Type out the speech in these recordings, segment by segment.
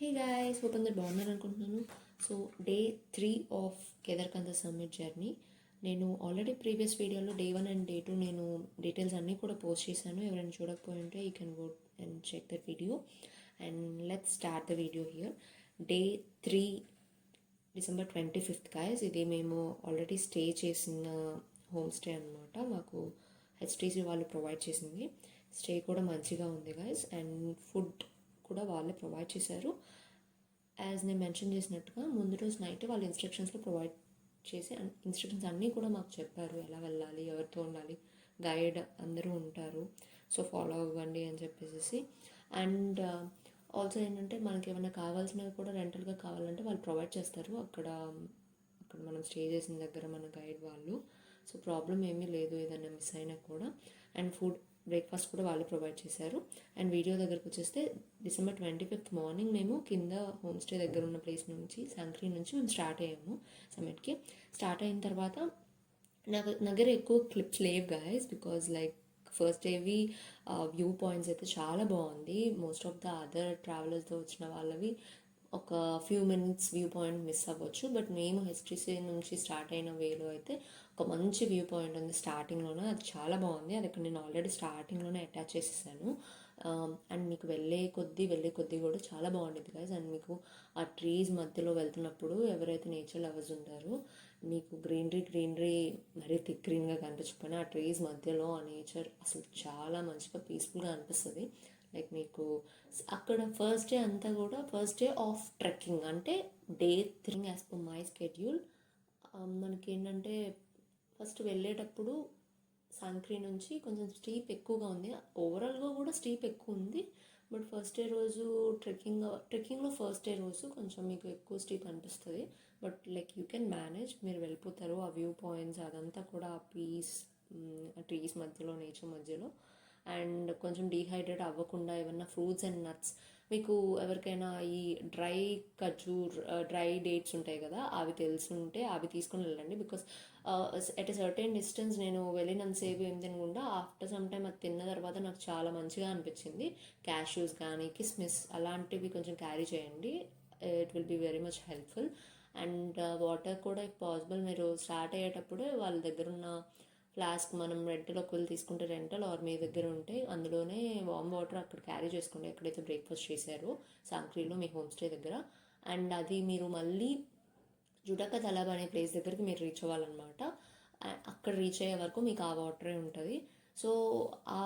Hey guys, hope అందరు బాగున్నారు అనుకుంటున్నాను. So day 3 of Kedarkantha summit journey. నేను ఆల్రెడీ ప్రీవియస్ వీడియోలో డే 1 అండ్ డే 2 నేను డీటెయిల్స్ అన్నీ కూడా పోస్ట్ చేశాను. ఎవరైనా చూడకపోయి ఉంటే you can go and check that video. And let's start the video here. Day 3 December 25th guys. ఇది మేము ఆల్రెడీ స్టే చేసిన హోమ్ స్టే అనమాట. మాకు హెచ్టీసీ వాళ్ళు ప్రొవైడ్ చేసింది. స్టే కూడా మంచిగా ఉంది గాయస్. అండ్ ఫుడ్ కూడా వాళ్ళే ప్రొవైడ్ చేశారు. యాజ్ నేను మెన్షన్ చేసినట్టుగా ముందు రోజు నైట్ వాళ్ళు ఇన్స్ట్రక్షన్స్లో ప్రొవైడ్ చేసి ఇన్స్ట్రక్షన్స్ అన్నీ కూడా మాకు చెప్పారు. ఎలా వెళ్ళాలి, ఎవరితో ఉండాలి, గైడ్ అందరూ ఉంటారు, సో ఫాలో అవ్వండి అని చెప్పేసి. అండ్ ఆల్సో ఏంటంటే మనకి ఏమైనా కావాల్సినవి కూడా రెంటల్గా కావాలంటే వాళ్ళు ప్రొవైడ్ చేస్తారు అక్కడ మనం స్టే చేసిన దగ్గర మన గైడ్ వాళ్ళు. సో ప్రాబ్లం ఏమీ లేదు ఏదైనా మిస్ అయినా కూడా. అండ్ ఫుడ్ బ్రేక్ఫాస్ట్ కూడా వాళ్ళు ప్రొవైడ్ చేశారు. అండ్ వీడియో దగ్గరకు వచ్చేస్తే December 25th మార్నింగ్ మేము కింద హోమ్ స్టే దగ్గర ఉన్న ప్లేస్ నుంచి సాంక్రీ నుంచి మేము స్టార్ట్ అయ్యాము సమ్మిట్కి. స్టార్ట్ అయిన తర్వాత నా దగ్గర ఎక్కువ క్లిప్స్ లేవు guys, because like first Davy view points అయితే చాలా బాగుంది. మోస్ట్ ఆఫ్ ద అదర్ ట్రావెలర్స్తో వచ్చిన వాళ్ళవి ఒక few minutes view point miss అవ్వచ్చు. బట్ మేము హెచ్టీసీ నుంచి స్టార్ట్ అయిన వేలో అయితే ఒక మంచి వ్యూ పాయింట్ ఉంది స్టార్టింగ్లోనే. అది చాలా బాగుంది. అది అక్కడ నేను ఆల్రెడీ స్టార్టింగ్లోనే అటాచ్ చేసేసాను. అండ్ మీకు వెళ్ళే కొద్దీ కూడా చాలా బాగుండేది గైస్. అండ్ మీకు ఆ ట్రీస్ మధ్యలో వెళ్తున్నప్పుడు ఎవరైతే నేచర్ లవర్స్ ఉంటారో మీకు గ్రీనరీ మరీ థిక్ గ్రీన్గా కనిపించకపోయినా ఆ ట్రీస్ మధ్యలో ఆ నేచర్ అసలు చాలా మంచిగా పీస్ఫుల్గా అనిపిస్తుంది. లైక్ మీకు అక్కడ ఫస్ట్ డే అంతా కూడా ఫస్ట్ డే ఆఫ్ ట్రెక్కింగ్ అంటే day 3 as per my schedule. మనకి ఏంటంటే ఫస్ట్ వెళ్ళేటప్పుడు సాంక్రీ నుంచి కొంచెం స్టీప్ ఎక్కువగా ఉంది. ఓవరాల్గా కూడా స్టీప్ ఎక్కువ ఉంది. బట్ ఫస్ట్ డే రోజు ట్రెక్కింగ్లో ఫస్ట్ డే రోజు కొంచెం మీకు ఎక్కువ స్టీప్ అనిపిస్తుంది. But like you can manage, మీరు వెళ్ళిపోతారు. ఆ వ్యూ పాయింట్స్ అదంతా కూడా ఆ పీస్, ఆ ట్రీస్ మధ్యలో నేచర్ మధ్యలో. అండ్ కొంచెం డీహైడ్రేట్ అవ్వకుండా ఏమన్నా ఫ్రూట్స్ అండ్ నట్స్, మీకు ఎవరికైనా ఈ డ్రై డేట్స్ ఉంటాయి కదా, అవి తెలుసుంటే అవి తీసుకొని వెళ్ళండి. Because at a certain distance నేను వెళ్ళినంతసేపు ఏం తినకుండా ఆఫ్టర్ సమ్ టైమ్ అది తిన్న తర్వాత నాకు చాలా మంచిగా అనిపించింది. క్యాష్యూస్ కానీ కిస్మిస్ అలాంటివి కొంచెం క్యారీ చేయండి. It will be very much helpful. And water కూడా ఇఫ్ పాసిబుల్ మీరు స్టార్ట్ అయ్యేటప్పుడే వాళ్ళ దగ్గర ఉన్న ఫ్లాస్క్, మనం రెంటల్ ఒకవేళ తీసుకుంటే రెంటల్ ఆర్ మీ దగ్గర ఉంటే అందులోనే వామ్ వాటర్ అక్కడ క్యారీ చేసుకోండి ఎక్కడైతే బ్రేక్ఫాస్ట్ చేశారో సాంక్రీలో మీ హోమ్ స్టే దగ్గర. అండ్ అది మీరు మళ్ళీ జుడక తలాబ్ అనే ప్లేస్ దగ్గరికి మీరు రీచ్ అవ్వాలన్నమాట. అక్కడ రీచ్ అయ్యే వరకు మీకు ఆ వాటరే ఉంటుంది. సో ఆ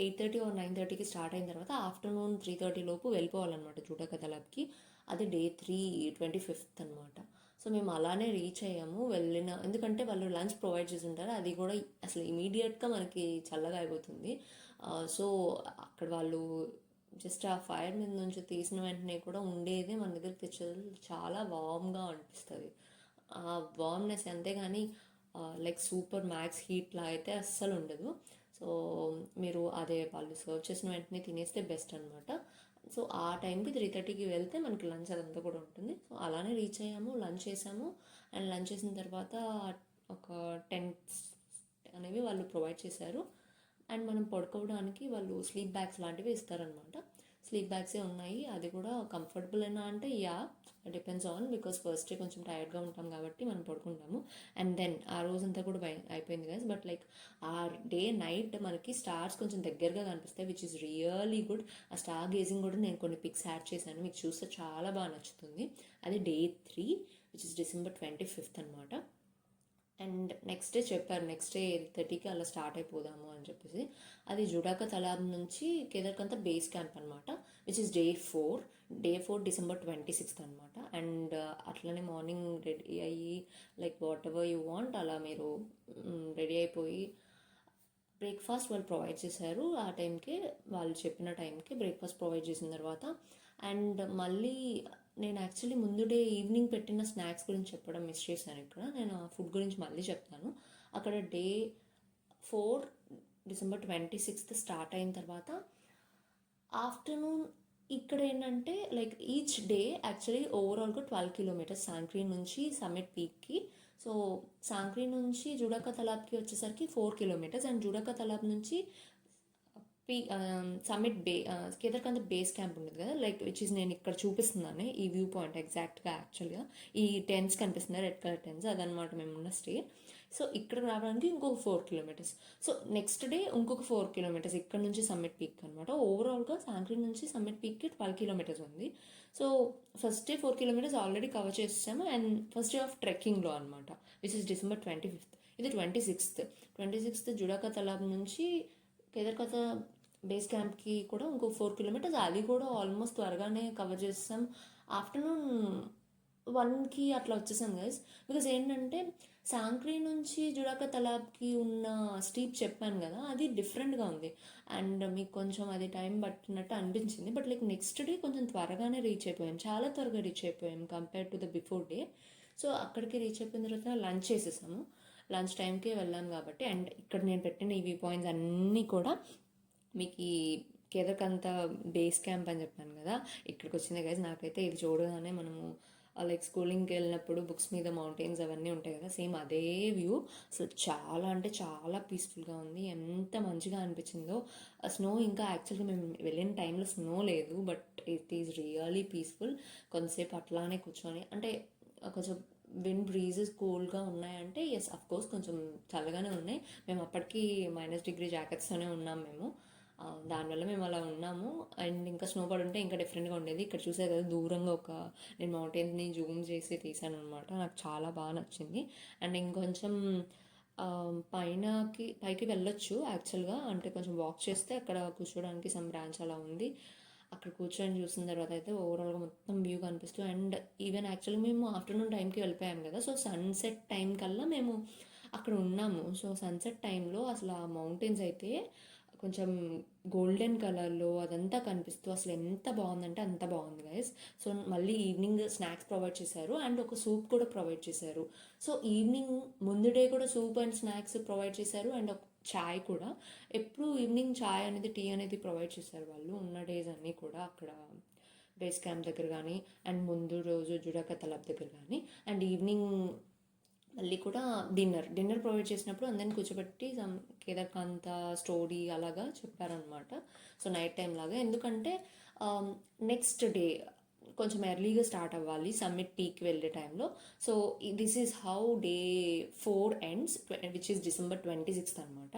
8:30 or 9:30కి స్టార్ట్ అయిన తర్వాత ఆఫ్టర్నూన్ 3:30 లోపు వెళ్ళిపోవాలన్నమాట జుడక తలాబ్కి. అది డే 3 25th అనమాట. సో మేము అలానే రీచ్ అయ్యాము. ఎందుకంటే వాళ్ళు లంచ్ ప్రొవైడ్ చేసి ఉంటారు. అది కూడా అసలు ఇమీడియట్గా మనకి చల్లగా అయిపోతుంది. సో అక్కడ వాళ్ళు జస్ట్ ఆ ఫైర్ మీద నుంచి తీసిన వెంటనే కూడా ఉండేదే మన దగ్గర తెచ్చేది చాలా వామ్గా అనిపిస్తుంది. ఆ వామ్నెస్ అంతేగాని లైక్ సూపర్ మ్యాక్స్ హీట్లా అయితే అస్సలు ఉండదు. సో మీరు అదే వాళ్ళు సర్వ్ చేసిన వెంటనే తినేస్తే బెస్ట్ అనమాట. సో ఆ టైంకి 3:30కి వెళ్తే మనకి లంచ్ అదంతా కూడా ఉంటుంది. సో అలానే రీచ్ అయ్యాము, లంచ్ చేసాము. అండ్ లంచ్ చేసిన తర్వాత ఒక టెంట్స్ అనేవి వాళ్ళు ప్రొవైడ్ చేశారు. అండ్ మనం పడుకోవడానికి వాళ్ళు స్లీప్ బ్యాగ్స్ లాంటివి ఇస్తారనమాట. స్లీప్ బ్యాగ్సే ఉన్నాయి. అది కూడా కంఫర్టబుల్ అయినా అంటే depends on, because first day కొంచెం టైర్డ్గా ఉంటాం కాబట్టి మనం పడుకుంటాము. అండ్ దెన్ ఆ రోజంతా కూడా అయిపోయింది గైస్. బట్ లైక్ ఆ డే నైట్ మనకి స్టార్స్ కొంచెం దగ్గరగా కనిపిస్తాయి, విచ్ ఇస్ రియలీ గుడ్. ఆ స్టార్ గేజింగ్ కూడా నేను కొన్ని పిక్స్ యాడ్ చేశాను, మీకు చూస్తే చాలా బాగా నచ్చుతుంది. అది day 3 which is December 25th అనమాట. అండ్ నెక్స్ట్ డే చెప్పారు నెక్స్ట్ డే 8:30కి అలా స్టార్ట్ అయిపోదాము అని చెప్పేసి. అది జుడాక తలాబ్ నుంచి కేదార్కంత బేస్ క్యాంప్ అనమాట, which is day 4 December 26th అనమాట. అండ్ అట్లనే మార్నింగ్ రెడీ అయ్యి like what ever you want అలా మీరు రెడీ అయిపోయి బ్రేక్ఫాస్ట్ వాళ్ళు ప్రొవైడ్ చేశారు. ఆ టైంకి వాళ్ళు చెప్పిన టైంకి బ్రేక్ఫాస్ట్ ప్రొవైడ్ చేసిన తర్వాత. అండ్ మళ్ళీ నేను యాక్చువల్లీ ముందు డే ఈవినింగ్ పెట్టిన స్నాక్స్ గురించి చెప్పడం మిస్ చేశాను. ఇక్కడ నేను ఫుడ్ గురించి మళ్ళీ చెప్తాను. అక్కడ డే 4 December 26th స్టార్ట్ అయిన తర్వాత ఆఫ్టర్నూన్ ఇక్కడ ఏంటంటే లైక్ ఈచ్ డే యాక్చువల్లీ ఓవరాల్గా 12 kilometers సాంక్రీ నుంచి సమ్మిట్ పీక్కి. సో సాంక్రీ నుంచి జుడాక తలాబ్కి వచ్చేసరికి 4 kilometers. అండ్ జుడాక తలాబ్ నుంచి సమ్మిట్ కేదార్కంత బేస్ క్యాంప్ ఉంటుంది కదా, లైక్ విచ్ ఇస్ నేను ఇక్కడ చూపిస్తున్నాను ఈ వ్యూ పాయింట్ ఎగ్జాక్ట్గా. యాక్చువల్గా ఈ టెన్స్ కనిపిస్తుంది, రెడ్ కలర్ టెన్స్, అదనమాట మేము ఉన్న స్టే. సో ఇక్కడ రావడానికి ఇంకొక 4 కిలోమీటర్స్. సో నెక్స్ట్ డే ఇంకొక 4 కిలోమీటర్స్ ఇక్కడ నుంచి సమ్మిట్ పీక్ అనమాట. ఓవరాల్గా సాంక్రీ నుంచి సమ్మిట్ పీక్కి 12 కిలోమీటర్స్ ఉంది. So first day 4 kilometres already cover చేసాము, అండ్ ఫస్ట్ డే ఆఫ్ ట్రెక్కింగ్లో అనమాట, విచ్ ఇస్ December 25th. ఇది 26th జుడాకా తలాబ్ నుంచి కేదార్కత బేస్ క్యాంప్కి కూడా ఇంకో 4 కిలోమీటర్స్, అది కూడా ఆల్మోస్ట్ త్వరగానే కవర్ చేస్తాం. ఆఫ్టర్నూన్ 1కి అట్లా వచ్చేసాం గైస్. బికాజ్ ఏంటంటే సాంక్రీ నుంచి జుడాకా తలాబ్కి ఉన్న స్టీప్ చెప్పాను కదా, అది డిఫరెంట్గా ఉంది అండ్ మీకు కొంచెం అది టైం పట్టినట్టు అనిపించింది. బట్ లైక్ నెక్స్ట్ డే కొంచెం త్వరగానే రీచ్ అయిపోయాం, చాలా త్వరగా రీచ్ అయిపోయాం compare to the before day. So అక్కడికి రీచ్ అయిపోయిన తర్వాత లంచ్ చేసేసాము, లంచ్ టైంకే వెళ్ళాం కాబట్టి. అండ్ ఇక్కడ నేను పెట్టిన ఈ వ్యూ పాయింట్స్ అన్నీ కూడా మీకు ఈ కేదార్కంత బేస్ క్యాంప్ అని చెప్పాను కదా, ఇక్కడికి వచ్చింది గైస్. నాకైతే ఇది చూడగానే మనము లైక్ స్కూలింగ్కి వెళ్ళినప్పుడు బుక్స్ మీద మౌంటైన్స్ అవన్నీ ఉంటాయి కదా, సేమ్ అదే వ్యూ. అసలు చాలా అంటే చాలా పీస్ఫుల్గా ఉంది, ఎంత మంచిగా అనిపించిందో. స్నో ఇంకా యాక్చువల్గా మేము వెళ్ళిన టైంలో స్నో లేదు, but it is really peaceful. కొంతసేపు అట్లానే కూర్చొని, అంటే కొంచెం విండ్ బ్రీజెస్ కూల్గా ఉన్నాయంటే ఎస్ అఫ్కోర్స్ కొంచెం చల్లగానే ఉన్నాయి. మేము అప్పటికి -డిగ్రీ జాకెట్స్తోనే ఉన్నాం మేము, దానివల్ల మేము అలా ఉన్నాము. అండ్ ఇంకా స్నో పడి ఉంటే ఇంకా డిఫరెంట్గా ఉండేది. ఇక్కడ చూసే కదా దూరంగా నేను మౌంటైన్స్ని జూమ్ చేసి తీసాను అనమాట, నాకు చాలా బాగా నచ్చింది. అండ్ ఇంకొంచెం పైకి వెళ్ళొచ్చు యాక్చువల్గా, అంటే కొంచెం వాక్ చేస్తే అక్కడ కూర్చోడానికి సమ్ బ్రాంచ్ అలా ఉంది. అక్కడ కూర్చొని చూసిన తర్వాత అయితే ఓవరాల్గా మొత్తం వ్యూ కనిపిస్తూ, అండ్ ఈవెన్ యాక్చువల్గా మేము ఆఫ్టర్నూన్ టైంకి వెళ్ళిపోయాం కదా, సో సన్సెట్ టైం కల్లా మేము అక్కడ ఉన్నాము. సో సన్సెట్ టైంలో అసలు ఆ మౌంటైన్స్ అయితే కొంచెం గోల్డెన్ కలర్లో అదంతా కనిపిస్తూ అసలు ఎంత బాగుందంటే అంత బాగుంది గైస్. సో మళ్ళీ ఈవినింగ్ స్నాక్స్ ప్రొవైడ్ చేశారు అండ్ ఒక సూప్ కూడా ప్రొవైడ్ చేశారు. సో ఈవినింగ్ ముందు డే కూడా సూప్ అండ్ స్నాక్స్ ప్రొవైడ్ చేశారు అండ్ ఒక చాయ్ కూడా. ఎప్పుడు ఈవినింగ్ చాయ్ అనేది, టీ అనేది ప్రొవైడ్ చేశారు వాళ్ళు ఉన్న డేస్ అన్నీ కూడా అక్కడ బేస్ క్యాంప్ దగ్గర కానీ, అండ్ ముందు రోజు జుడాకా తలాబ్ దగ్గర కానీ. అండ్ ఈవినింగ్ మళ్ళీ కూడా డిన్నర్ ప్రొవైడ్ చేసినప్పుడు అందరిని కూర్చోబెట్టి కేదార్కంత స్టోరీ అలాగా చెప్పారనమాట. సో నైట్ టైం లాగా, ఎందుకంటే నెక్స్ట్ డే కొంచెం ఎర్లీగా స్టార్ట్ అవ్వాలి సమ్మిట్ పీక్ వెళ్ళే టైంలో. So this is how day 4 ends, which is December 26th అనమాట.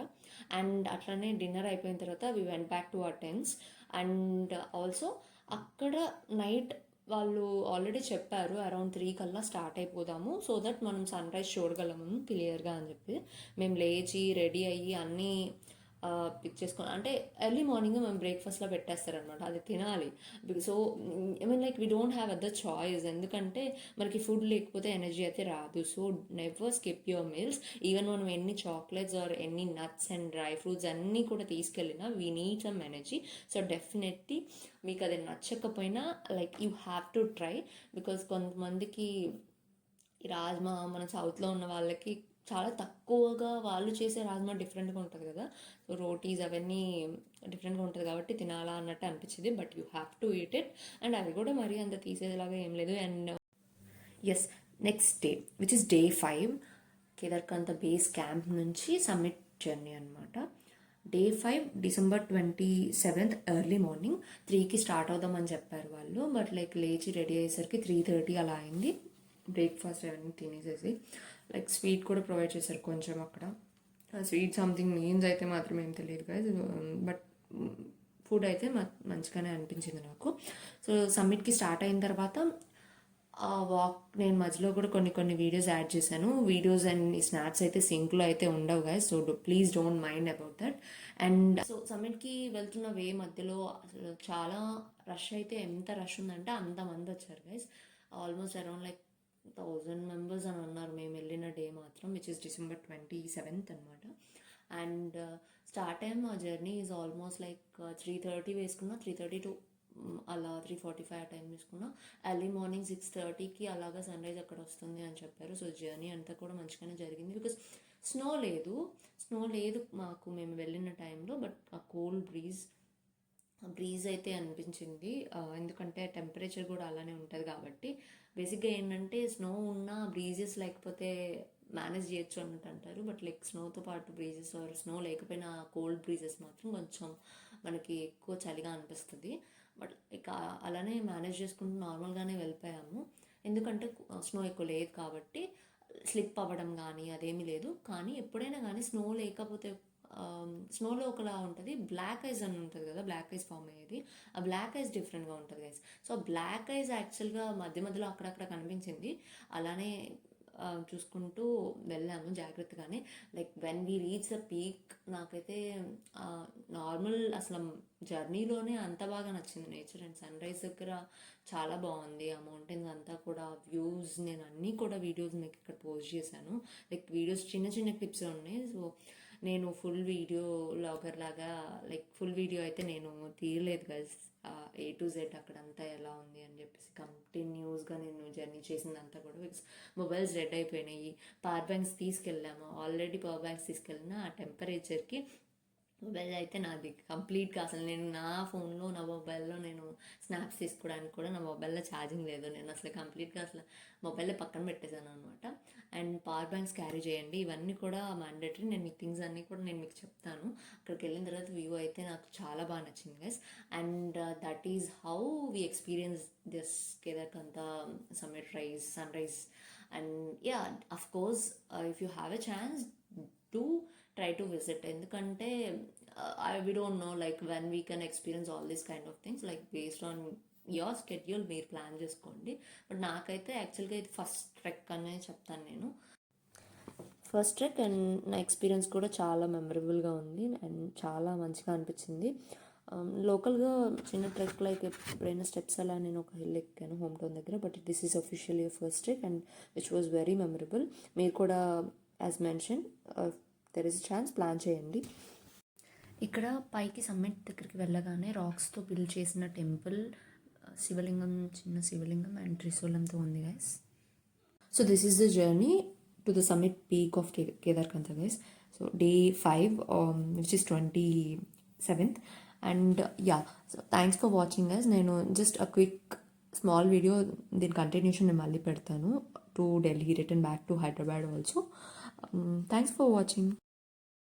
అండ్ అట్లనే డిన్నర్ అయిపోయిన తర్వాత we went back to our tents. And also అక్కడ నైట్ వాళ్ళు ఆల్రెడీ చెప్పారు అరౌండ్ 3 కల్లా స్టార్ట్ అయిపోదాము, సో దట్ మనం సన్ రైజ్ చూడగలము క్లియర్గా అని చెప్పి. మేము లేచి రెడీ అయ్యి అన్నీ పిక్ చేసుకొని, అంటే ఎర్లీ మార్నింగ్ మేము బ్రేక్ఫాస్ట్లో పెట్టేస్తారనమాట, అది తినాలి. So like we don't have other choice, ఎందుకంటే మనకి ఫుడ్ లేకపోతే ఎనర్జీ అయితే రాదు. So never skip your meals. Even మనం ఎన్ని చాక్లెట్స్ ఆర్ ఎన్ని నట్స్ అండ్ డ్రై ఫ్రూట్స్ అన్నీ కూడా తీసుకెళ్ళినా we need some energy. So definitely మీకు అది నచ్చకపోయినా like you have to try, because కొంతమందికి రాజ్మా మన సౌత్లో ఉన్న వాళ్ళకి చాలా తక్కువగా వాళ్ళు చేసే రాజ్మా డిఫరెంట్గా ఉంటుంది కదా, సో రోటీస్ అవన్నీ డిఫరెంట్గా ఉంటుంది కాబట్టి తినాలా అన్నట్టు అనిపించింది. But you have to eat it. And అవి కూడా మరీ అంత తీసేలాగా ఏం లేదు. And yes, next day which is Day 5 Kedarkantha base camp నుంచి సమ్మిట్ జర్నీ అనమాట. Day 5 December 27th early morning 3కి స్టార్ట్ అవుదామని చెప్పారు వాళ్ళు. బట్ లైక్ లేచి రెడీ అయ్యేసరికి 3:30 అలా అయింది. బ్రేక్ఫాస్ట్ అవన్నీ తినేసేసి లైక్ స్వీట్ కూడా ప్రొవైడ్ చేశారు కొంచెం అక్కడ. స్వీట్ సంథింగ్ నేమ్స్ అయితే మాత్రం ఏం తెలియదు గైస్, బట్ ఫుడ్ అయితే మంచిగానే అనిపించింది నాకు. సో సమ్మిట్కి స్టార్ట్ అయిన తర్వాత ఆ వాక్ నేను మధ్యలో కూడా కొన్ని వీడియోస్ యాడ్ చేశాను. వీడియోస్ అండ్ స్నాప్స్ అయితే సింక్లో అయితే ఉండవు guys, so please don't mind about that. And so సమ్మిట్కి వెళ్తున్న వే మధ్యలో అసలు చాలా రష్, అయితే ఎంత రష్ ఉందంటే అంతమంది వచ్చారు guys. Almost around like 1000 members అని అన్నారు మేము వెళ్ళిన డే మాత్రం, విచ్ ఇస్ December 27th అనమాట. అండ్ స్టార్ట్ టైమ్ ఆ జర్నీ ఈజ్ ఆల్మోస్ట్ లైక్ 3:30 వేసుకున్నా, 3:30 to అలా 3:45 ఆ టైం తీసుకున్నా. ఎర్లీ మార్నింగ్ 6:30కి అలాగా సన్ రైజ్ అక్కడ వస్తుంది అని చెప్పారు. సో జర్నీ అంతా కూడా మంచిగానే జరిగింది, బికాస్ స్నో లేదు మాకు మేము వెళ్ళిన టైంలో. బట్ ఆ కోల్డ్ బ్రీజ్ అయితే అనిపించింది, ఎందుకంటే టెంపరేచర్ కూడా అలానే ఉంటుంది కాబట్టి. బేసిక్గా ఏంటంటే స్నో ఉన్న బ్రీజెస్ లేకపోతే మేనేజ్ చేయొచ్చు అన్నట్టు అంటారు. బట్ లైక్ స్నోతో పాటు బ్రీజెస్ ఆర్ స్నో లేకపోయినా కోల్డ్ బ్రీజెస్ మాత్రం కొంచెం మనకి ఎక్కువ చలిగా అనిపిస్తుంది. బట్ ఇక అలానే మేనేజ్ చేసుకుంటూ నార్మల్గానే వెళ్ళిపోయాము. ఎందుకంటే స్నో ఎక్కువ లేదు కాబట్టి స్లిప్ అవ్వడం కానీ అదేమీ లేదు. కానీ ఎప్పుడైనా కానీ స్నో లేకపోతే స్నోలో ఒకలా ఉంటుంది, బ్లాక్ ఐస్ అని ఉంటుంది కదా, బ్లాక్ ఐస్ ఫామ్ అయ్యేది. ఆ బ్లాక్ ఐస్ డిఫరెంట్గా ఉంటుంది గైస్. సో బ్లాక్ ఐస్ యాక్చువల్గా మధ్య మధ్యలో అక్కడక్కడ కనిపించింది. అలానే చూసుకుంటూ వెళ్ళాము జాగ్రత్తగానే. Like when we reach the peak, నాకైతే నార్మల్ అసలు జర్నీలోనే అంత బాగా నచ్చింది నేచర్. అండ్ సన్ రైజ్ దగ్గర చాలా బాగుంది. ఆ మౌంటైన్స్ అంతా కూడా వ్యూస్, నేను అన్నీ కూడా వీడియోస్ మీకు ఇక్కడ పోస్ట్ చేశాను. లైక్ వీడియోస్ చిన్న చిన్న క్లిప్స్ ఉన్నాయి. సో నేను ఫుల్ వీడియో లాగర్ లాగా, లైక్ ఫుల్ వీడియో అయితే నేను తీయలేదు గైస్. A to Z అక్కడంతా ఎలా ఉంది అని చెప్పేసి కంటిన్యూస్గా నేను జర్నీ చేసిందంతా కూడా, బికాస్ మొబైల్స్ రెడ్ అయిపోయినాయి. పవర్ బ్యాంక్స్ తీసుకెళ్ళాము, ఆల్రెడీ పవర్ బ్యాంక్స్ తీసుకెళ్ళిన ఆ టెంపరేచర్కి మొబైల్ అయితే నాది కంప్లీట్గా, అసలు నేను నా ఫోన్లో నా మొబైల్లో నేను స్నాప్స్ తీసుకోవడానికి కూడా నా మొబైల్లో ఛార్జింగ్ లేదు. నేను అసలు కంప్లీట్గా అసలు మొబైల్లో పక్కన పెట్టేశాను అనమాట. అండ్ పవర్ బ్యాంక్స్ క్యారీ చేయండి, ఇవన్నీ కూడా మ్యాండేటరీ. నేను మీకు థింగ్స్ అన్నీ కూడా నేను మీకు చెప్తాను. అక్కడికి వెళ్ళిన తర్వాత వ్యూ అయితే నాకు చాలా బాగా నచ్చింది guys. And that is how we experience this Kedarkantha summit sunrise. And yeah, of course if you have a chance to try to visit. ఎందుకంటే we don't know like when we can experience all these kind of things, like based on your schedule మీరు plan చేసుకోండి. But నాకైతే యాక్చువల్గా ఇది first trek అనే చెప్తాను నేను. First trek and నా ఎక్స్పీరియన్స్ కూడా చాలా మెమరబుల్గా ఉంది అండ్ చాలా మంచిగా అనిపించింది. లోకల్గా చిన్న ట్రెక్ లైక్ ఎప్పుడైనా స్టెప్స్ అలా నేను ఒక హిల్ ఎక్కాను హోమ్ టౌన్ దగ్గర, but this is officially first trek and which was very memorable. మీరు కూడా as mention there is chance plan చేయండి. ఇక్కడ పైకి సమ్మిట్ దగ్గరికి వెళ్ళగానే రాక్స్తో బిల్డ్ చేసిన టెంపుల్, శివలింగం, చిన్న శివలింగం అండ్ త్రిశూలంతో ఉంది guys. So this is the journey to the summit peak of Kedarkantha guys. So day 5 which is 27th. And yeah, so thanks for watching guys. నేను just a quick small video, దీని continuation నేను మళ్ళీ పెడతాను. To Delhi, return back to Hyderabad also. Thanks for watching.